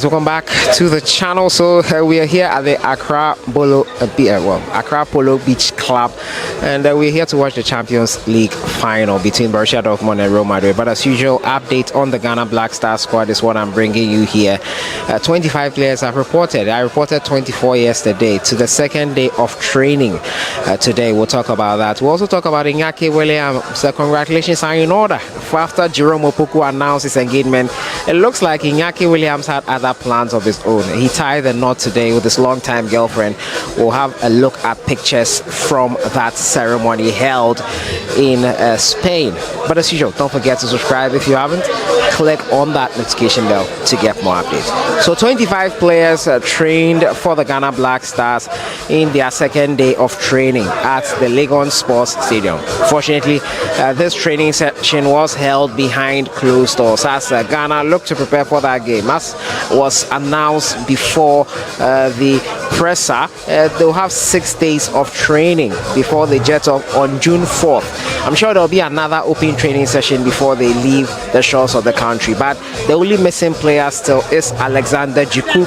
welcome back to the channel. So we are here at the Accra Polo Beach Club, and we're here to watch the Champions League final between Borussia Dortmund and Real Madrid. But as usual, update on the Ghana Black Star squad is what I'm bringing you here. 25 players have reported. I reported 24 yesterday to the second day of training. Today we'll talk about that. We'll also talk about Inaki Williams. So congratulations are in order. After Jerome Opoku announced his engagement, it looks like Inaki Williams had other plans of his own. He tied the knot today with his longtime girlfriend. We'll have a look at pictures from that ceremony held in Spain. But as usual, don't forget to subscribe if you haven't. Click on that notification bell to get more updates. So 25 players trained for the Ghana Black Stars in their second day of training at the Legon Sports Stadium. Fortunately, this training session was held behind closed doors as Ghana looked to prepare for that game. As was announced before the presser, they'll have 6 days of training before they jet off on June 4th. I'm sure there'll be another open training session before they leave the shores of the country, but the only missing player still is Alexander Djiku.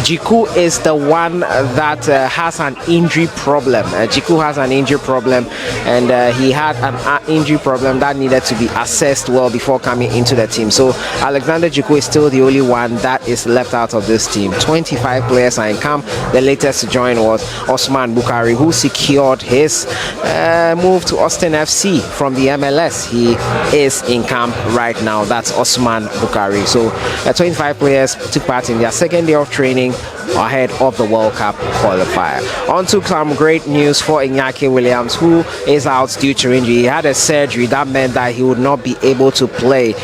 Djiku is the one that has an injury problem. Djiku has an injury problem, and he had an injury problem that needed to be assessed well before coming into the team. So Alexander Djiku is still the only one that is left out of this team. 25 players are in camp. The latest to join was Osman Bukari, who secured his move to Austin FC from the MLS. He is in camp right now. That's Osman Bukari. So 25 players took part in their second day of training ahead of the World Cup qualifier. On to some great news for Inaki Williams, who is out due to injury. He had a surgery that meant that he would not be able to play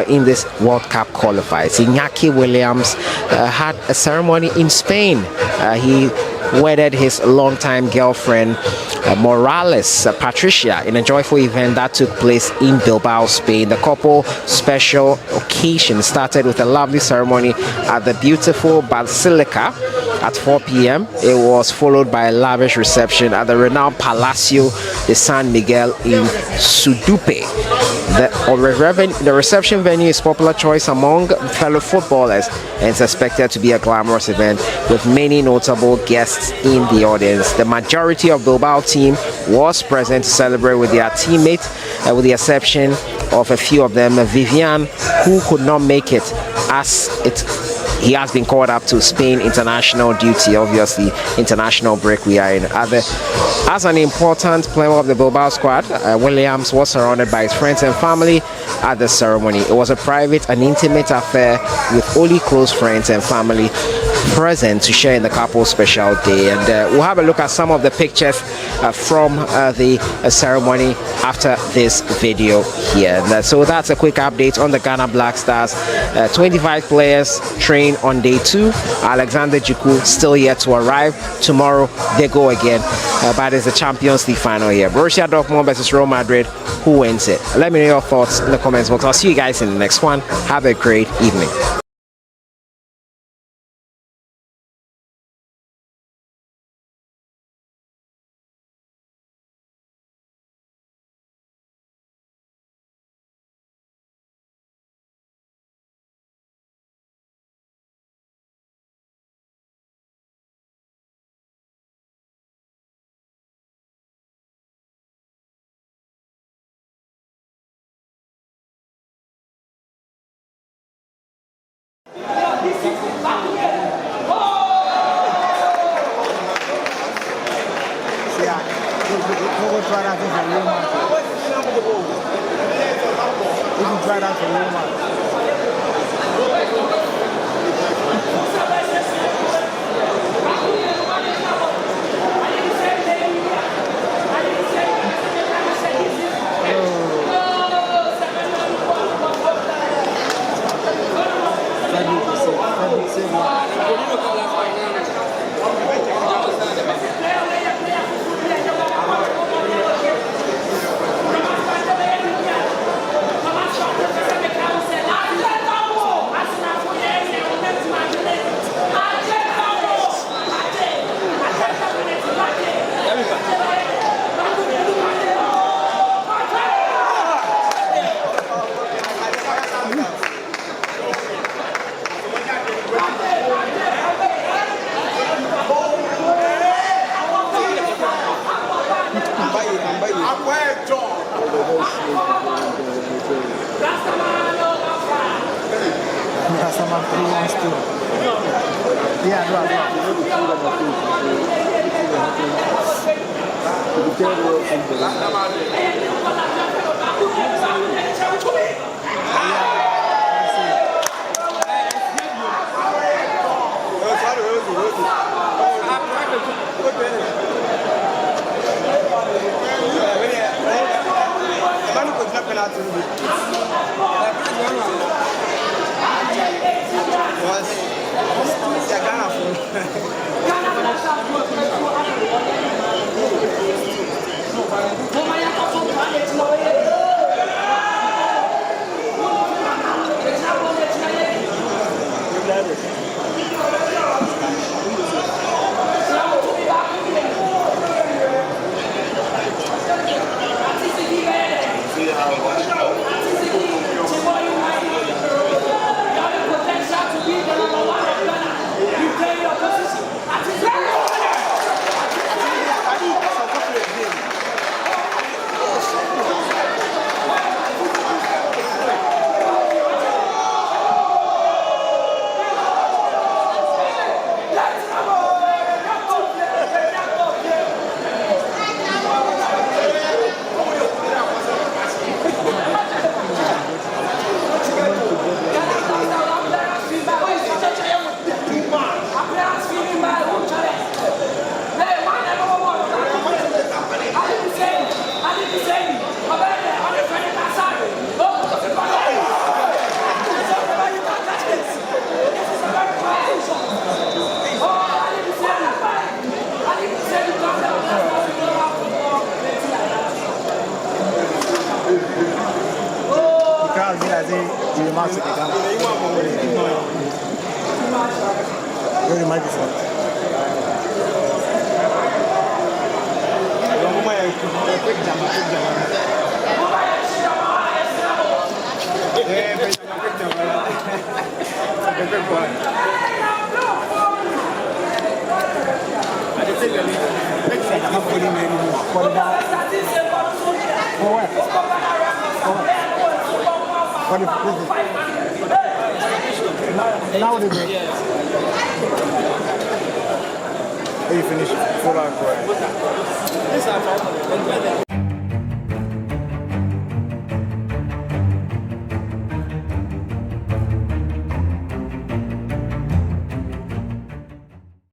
in this World Cup qualifiers. Inaki Williams had a ceremony in Spain. He wedded his longtime girlfriend Morales Patricia in a joyful event that took place in Bilbao, Spain. The couple special occasion started with a lovely ceremony at the beautiful Basilica at 4 p.m. It was followed by a lavish reception at the renowned Palacio de San Miguel in Sudupe. The reception venue is a popular choice among fellow footballers, and it's expected to be a glamorous event with many notable guests in the audience. The majority of Bilbao team was present to celebrate with their teammates, with the exception of a few of them. Vivian, who could not make it as he has been called up to Spain international duty. Obviously, international break we are in. As an important member of the Bilbao squad, Williams was surrounded by his friends and family at the ceremony. It was a private and intimate affair with only close friends and family present to share in the couple's special day. And we'll have a look at some of the pictures from the ceremony after this video here. And, so that's a quick update on the Ghana Black Stars. 25 players train on day 2. Alexander Djiku still yet to arrive. Tomorrow they go again, but it's the Champions League final here. Borussia Dortmund versus Real Madrid. Who wins it? Let me know your thoughts in the comments box. I'll see you guys in the next one. Have a great evening. someone who wants to. Yeah, no. Now they you finish full out.